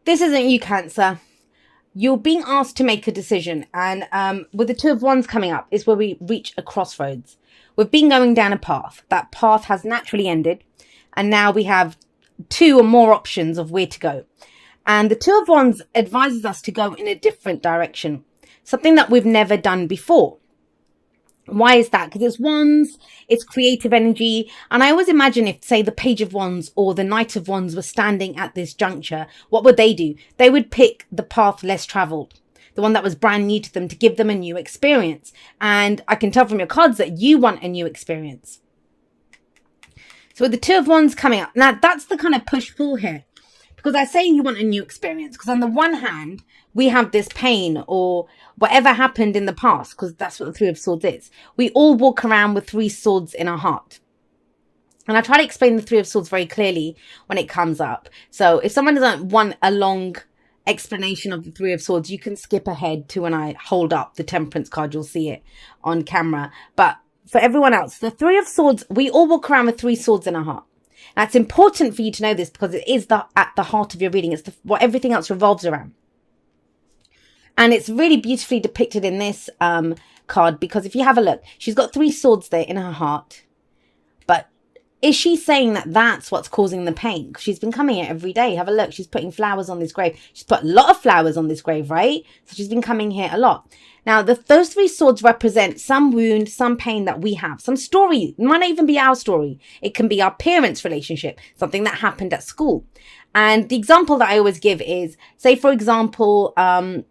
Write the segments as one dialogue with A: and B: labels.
A: This isn't you, Cancer. You're being asked to make a decision, and with the Two of Wands coming up is where we reach a crossroads. We've been going down a path. That path has naturally ended, and now we have two or more options of where to go. And the Two of Wands advises us to go in a different direction, something that we've never done before. Why is that? Because it's wands, it's creative energy. And I always imagine if, say, the Page of Wands or the Knight of Wands were standing at this juncture, what would they do? They would pick the path less traveled, the one that was brand new to them, to give them a new experience. And I can tell from your cards that you want a new experience. So with the Two of Wands coming up, now that's the kind of push-pull here. Because I say you want a new experience, because on the one hand, we have this pain or whatever happened in the past, because that's what the Three of Swords is. We all walk around with three swords in our heart. And I try to explain the Three of Swords very clearly when it comes up. So if someone doesn't want a long explanation of the Three of Swords, you can skip ahead to when I hold up the Temperance card. You'll see it on camera. But for everyone else, the Three of Swords, we all walk around with three swords in our heart. Now, it's important for you to know this because it is at the heart of your reading. It's what everything else revolves around. And it's really beautifully depicted in this card, because if you have a look, she's got three swords there in her heart. But is she saying that that's what's causing the pain? Because she's been coming here every day. Have a look. She's putting flowers on this grave. She's put a lot of flowers on this grave, right? So she's been coming here a lot. Now, those three swords represent some wound, some pain that we have, some story. It might not even be our story. It can be our parents' relationship, something that happened at school. And the example that I always give is, say, for example, I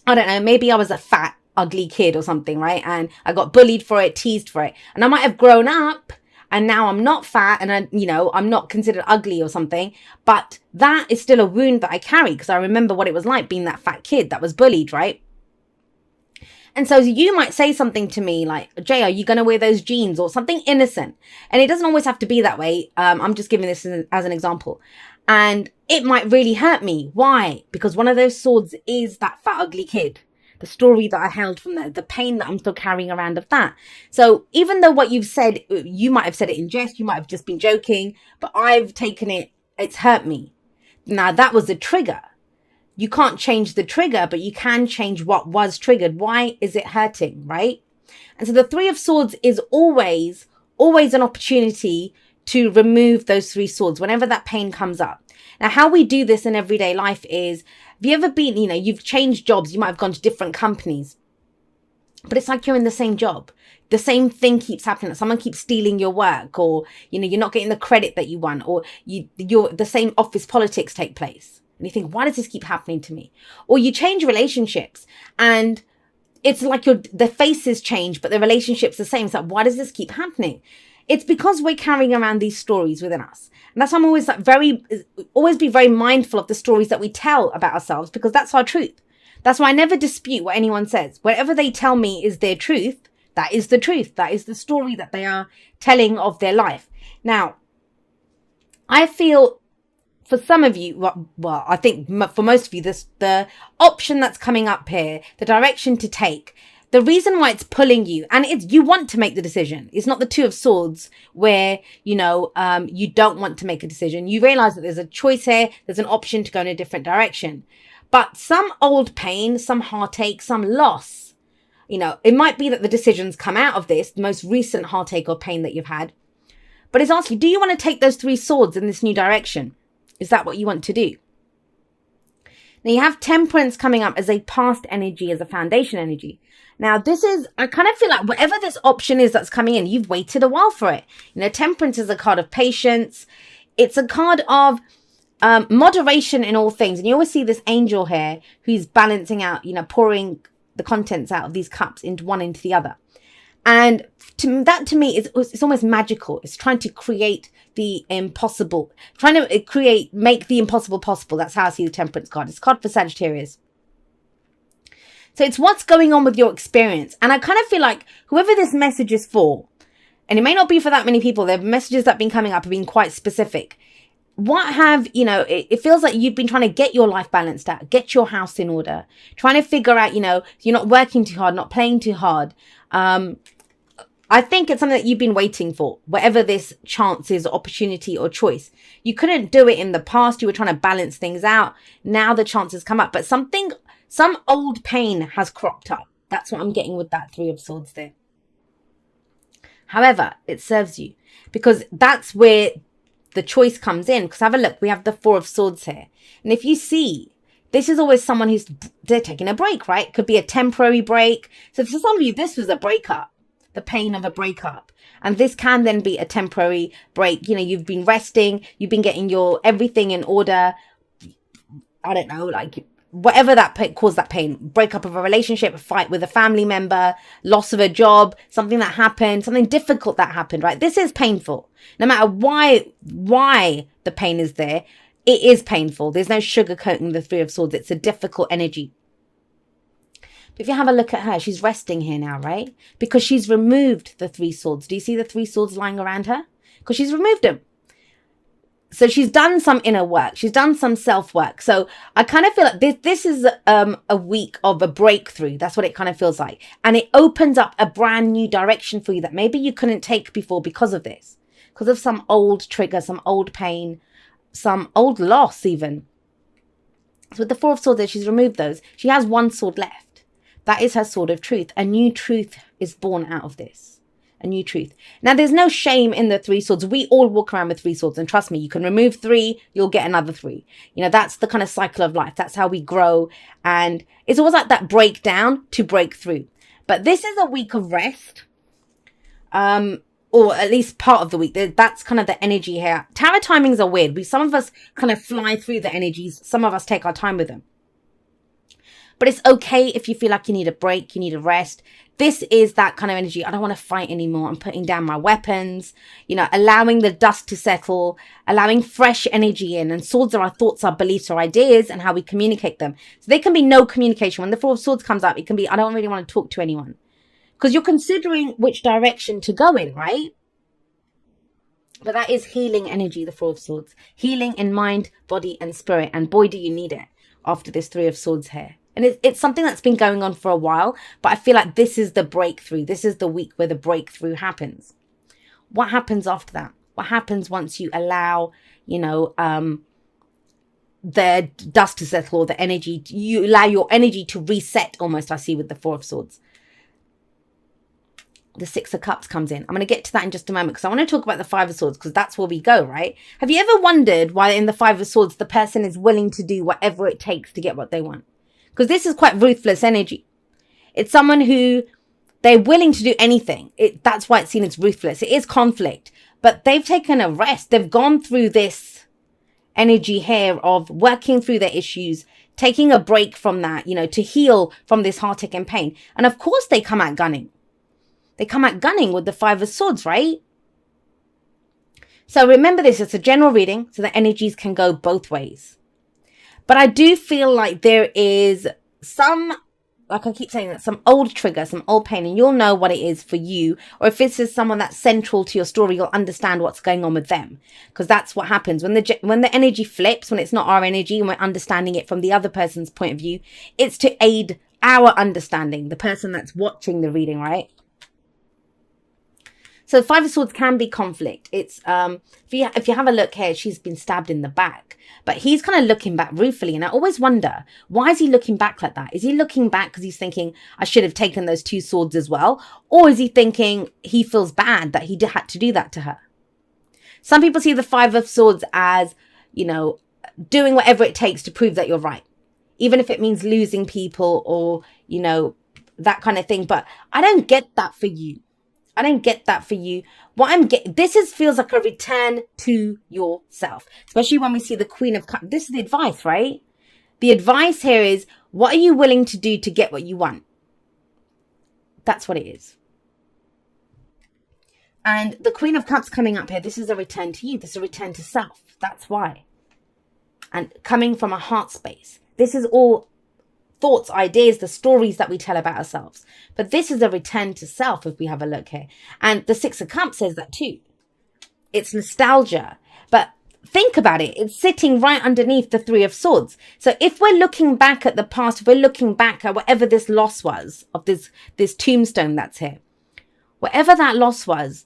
A: don't know, maybe I was a fat, ugly kid or something, right? And I got bullied for it, teased for it. And I might have grown up and now I'm not fat and I'm not considered ugly or something. But that is still a wound that I carry, because I remember what it was like being that fat kid that was bullied, right? And so you might say something to me like, Jay, are you going to wear those jeans, or something innocent? And it doesn't always have to be that way. I'm just giving this as an example. And it might really hurt me. Why? Because one of those swords is that fat, ugly kid. The story that I held from there, the pain that I'm still carrying around of that. So even though what you've said, you might have said it in jest, you might have just been joking, but I've taken it, it's hurt me. Now that was the trigger. You can't change the trigger, but you can change what was triggered. Why is it hurting, right? And so the Three of Swords is always an opportunity to remove those three swords whenever that pain comes up. Now, how we do this in everyday life is, have you ever been, you've changed jobs, you might have gone to different companies, but it's like you're in the same job. The same thing keeps happening. Someone keeps stealing your work, or, you're not getting the credit that you want, or the same office politics take place. And you think, why does this keep happening to me? Or you change relationships and it's like the faces change, but the relationship's the same. It's like, why does this keep happening? It's because we're carrying around these stories within us. And that's why I'm always always be very mindful of the stories that we tell about ourselves, because that's our truth. That's why I never dispute what anyone says. Whatever they tell me is their truth. That is the truth. That is the story that they are telling of their life. Now, I feel for some of you, well, I think for most of you, the option that's coming up here, the direction to take, the reason why it's pulling you, and you want to make the decision. It's not the Two of Swords where, you don't want to make a decision. You realize that there's a choice here. There's an option to go in a different direction. But some old pain, some heartache, some loss, it might be that the decisions come out of this, the most recent heartache or pain that you've had. But it's asking, do you want to take those three swords in this new direction? Is that what you want to do? Now you have Temperance coming up as a past energy, as a foundation energy. Now this is, I kind of feel like whatever this option is that's coming in, you've waited a while for it. Temperance is a card of patience. It's a card of moderation in all things. And you always see this angel here who's balancing out, pouring the contents out of these cups into the other. And to me, it's almost magical. It's trying to create the impossible, trying to make the impossible possible. That's how I see the Temperance card. It's a card for Sagittarius. So it's what's going on with your experience. And I kind of feel like whoever this message is for, and it may not be for that many people, the messages that have been coming up have been quite specific. It feels like you've been trying to get your life balanced out, get your house in order, trying to figure out, you're not working too hard, not playing too hard. I think it's something that you've been waiting for, whatever this chance is, opportunity or choice. You couldn't do it in the past. You were trying to balance things out. Now the chances come up, but some old pain has cropped up. That's what I'm getting with that Three of Swords there. However, it serves you because that's where the choice comes in. Because have a look, we have the Four of Swords here. And if you see, this is always someone they're taking a break, right? Could be a temporary break. So for some of you, this was a breakup, the pain of a breakup. And this can then be a temporary break. You know, you've been resting, you've been getting your everything in order. I don't know, like whatever that caused that pain, breakup of a relationship, a fight with a family member, loss of a job, something that happened, something difficult that happened, right? This is painful. No matter why the pain is there, it is painful. There's no sugarcoating the Three of Swords. It's a difficult energy. But if you have a look at her, she's resting here now, right? Because she's removed the Three Swords. Do you see the Three Swords lying around her? Because she's removed them. So she's done some inner work. She's done some self-work. So I kind of feel like this is a week of a breakthrough. That's what it kind of feels like. And it opens up a brand new direction for you that maybe you couldn't take before because of this. Because of some old trigger, some old pain, some old loss even. So with the Four of Swords there, she's removed those. She has one sword left. That is her sword of truth. A new truth is born out of this. A new truth. Now, there's no shame in the Three Swords. We all walk around with Three Swords. And trust me, you can remove 3, you'll get another 3. You know, that's the kind of cycle of life. That's how we grow. And it's always like that breakdown to break through. But this is a week of rest. Or at least part of the week. That's kind of the energy here. Tarot timings are weird. Some of us kind of fly through the energies. Some of us take our time with them. But it's okay if you feel like you need a break, you need a rest. This is that kind of energy. I don't want to fight anymore. I'm putting down my weapons, you know, allowing the dust to settle, allowing fresh energy in. And swords are our thoughts, our beliefs, our ideas, and how we communicate them. So there can be no communication. When the Four of Swords comes up, it can be, I don't really want to talk to anyone. Because you're considering which direction to go in, right? But that is healing energy, the Four of Swords. Healing in mind, body, and spirit. And boy, do you need it after this Three of Swords here. And it's something that's been going on for a while, but I feel like this is the breakthrough. This is the week where the breakthrough happens. What happens after that? What happens once you allow, you know, the dust to settle, or the energy, you allow your energy to reset almost, I see with the Four of Swords. The Six of Cups comes in. I'm going to get to that in just a moment because I want to talk about the Five of Swords because that's where we go, right? Have you ever wondered why in the Five of Swords the person is willing to do whatever it takes to get what they want? Because this is quite ruthless energy. It's someone who they're willing to do anything. That's why it's seen as ruthless. It is conflict, but they've taken a rest. They've gone through this energy here of working through their issues, taking a break from that, you know, to heal from this heartache and pain. And of course they come out gunning. They come out gunning with the Five of Swords, right? So remember this, it's a general reading, so the energies can go both ways. But I do feel like there is some, like I keep saying, that some old trigger, some old pain, and you'll know what it is for you. Or if this is someone that's central to your story, you'll understand what's going on with them. Because that's what happens when the energy flips, when it's not our energy and we're understanding it from the other person's point of view. It's to aid our understanding, the person that's watching the reading, right? So Five of Swords can be conflict. It's if you have a look here, she's been stabbed in the back, but he's kind of looking back ruefully. And I always wonder, why is he looking back like that? Is he looking back because he's thinking, I should have taken those 2 swords as well? Or is he thinking he feels bad that he had to do that to her? Some people see the Five of Swords as, you know, doing whatever it takes to prove that you're right, even if it means losing people or, you know, that kind of thing. But I don't get that for you. I don't get that for you. What I'm getting, feels like a return to yourself, especially when we see the Queen of Cups. This is the advice, right? The advice here is, what are you willing to do to get what you want? That's what it is. And the Queen of Cups coming up here, this is a return to you. This is a return to self. That's why. And coming from a heart space. This is all thoughts, ideas, the stories that we tell about ourselves. But this is a return to self if we have a look here. And the Six of Cups says that too. It's nostalgia. But think about it. It's sitting right underneath the Three of Swords. So if we're looking back at the past, if we're looking back at whatever this loss was of this tombstone that's here, Whatever that loss was,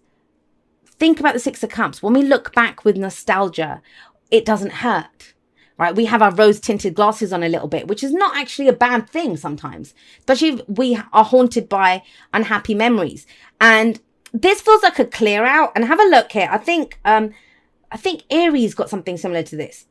A: think about the Six of Cups. When we look back with nostalgia, it doesn't hurt, right? We have our rose-tinted glasses on a little bit, which is not actually a bad thing sometimes, especially if we are haunted by unhappy memories. And this feels like a clear out. And have a look here. I think Aries got something similar to this.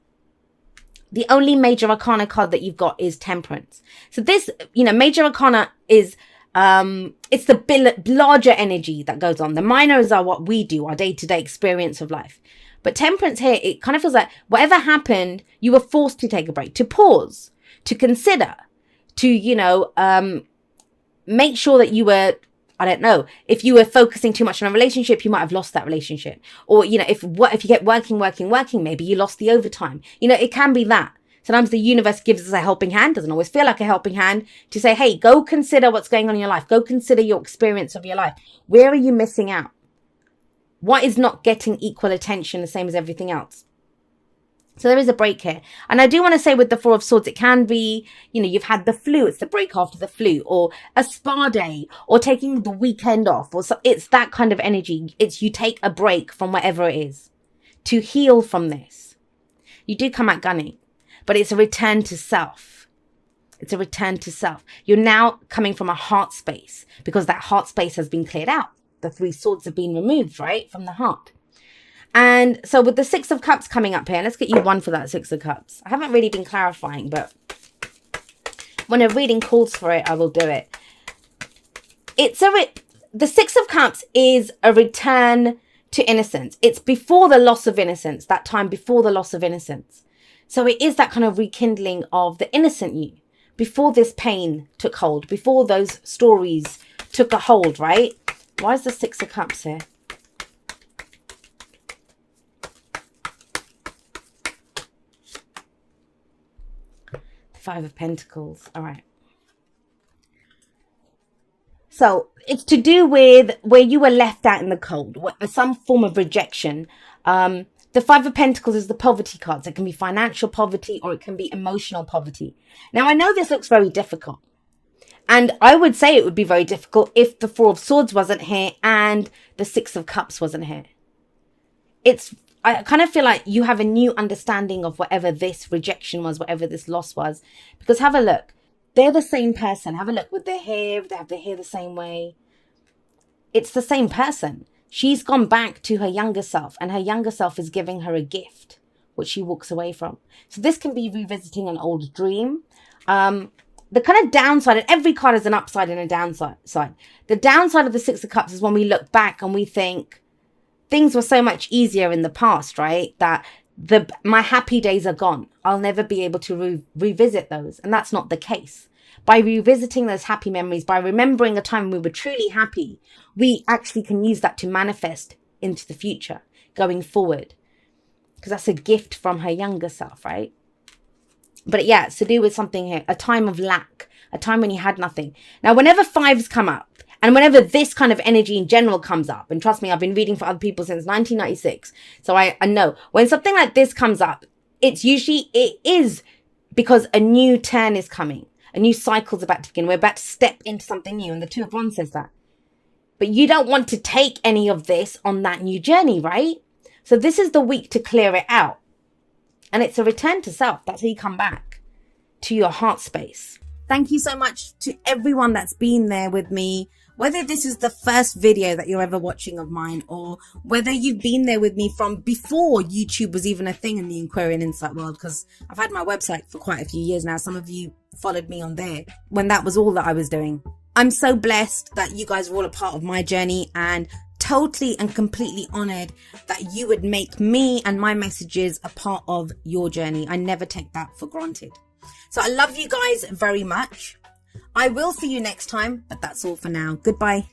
A: The only major arcana card that you've got is Temperance. So this, major arcana is, it's the larger energy that goes on. The minors are what we do, our day-to-day experience of life. But Temperance here, it kind of feels like whatever happened, you were forced to take a break, to pause, to consider, to, make sure that you were, I don't know, if you were focusing too much on a relationship, you might have lost that relationship. Or, if you get working, maybe you lost the overtime. It can be that. Sometimes the universe gives us a helping hand, doesn't always feel like a helping hand, to say, hey, go consider what's going on in your life. Go consider your experience of your life. Where are you missing out? What is not getting equal attention, the same as everything else? So there is a break here. And I do want to say with the Four of Swords, it can be, you've had the flu. It's the break after the flu, or a spa day, or taking the weekend off. Or so, it's that kind of energy. It's you take a break from whatever it is to heal from this. You do come out gunning, but it's a return to self. It's a return to self. You're now coming from a heart space because that heart space has been cleared out. The Three Swords have been removed, right, from the heart. And so with the Six of Cups coming up here, let's get you one for that Six of Cups. I haven't really been clarifying, but when a reading calls for it, I will do it. The Six of Cups is a return to innocence. It's before the loss of innocence, that time before the loss of innocence. So it is that kind of rekindling of the innocent you, before this pain took hold, before those stories took a hold, right? Why is the Six of Cups here? Five of Pentacles. All right. So it's to do with where you were left out in the cold, some form of rejection. The Five of Pentacles is the poverty cards. It can be financial poverty or it can be emotional poverty. Now, I know this looks very difficult. And I would say it would be very difficult if the Four of Swords wasn't here and the Six of Cups wasn't here. I kind of feel like you have a new understanding of whatever this rejection was, whatever this loss was. Because have a look. They're the same person. Have a look with their hair. They have their hair the same way. It's the same person. She's gone back to her younger self, and her younger self is giving her a gift, which she walks away from. So this can be revisiting an old dream. The kind of downside, and every card has an upside and a downside. The downside of the Six of Cups is when we look back and we think things were so much easier in the past, right? That my happy days are gone. I'll never be able to revisit those. And that's not the case. By revisiting those happy memories, by remembering a time we were truly happy, we actually can use that to manifest into the future, going forward. Because that's a gift from her younger self, right? But yeah, it's to do with something here, a time of lack, a time when you had nothing. Now, whenever fives come up, and whenever this kind of energy in general comes up, and trust me, I've been reading for other people since 1996, so I know when something like this comes up, it is because a new turn is coming. A new cycle's about to begin. We're about to step into something new, and the Two of Wands says that. But you don't want to take any of this on that new journey, right? So this is the week to clear it out. And it's a return to self. That's how you come back to your heart space. Thank you so much to everyone that's been there with me. Whether this is the first video that you're ever watching of mine, or whether you've been there with me from before YouTube was even a thing in the Aquarian Insight world, because I've had my website for quite a few years now. Some of you followed me on there when that was all that I was doing. I'm so blessed that you guys are all a part of my journey, and totally and completely honored that you would make me and my messages a part of your journey. I never take that for granted. So I love you guys very much. I will see you next time, but that's all for now. Goodbye.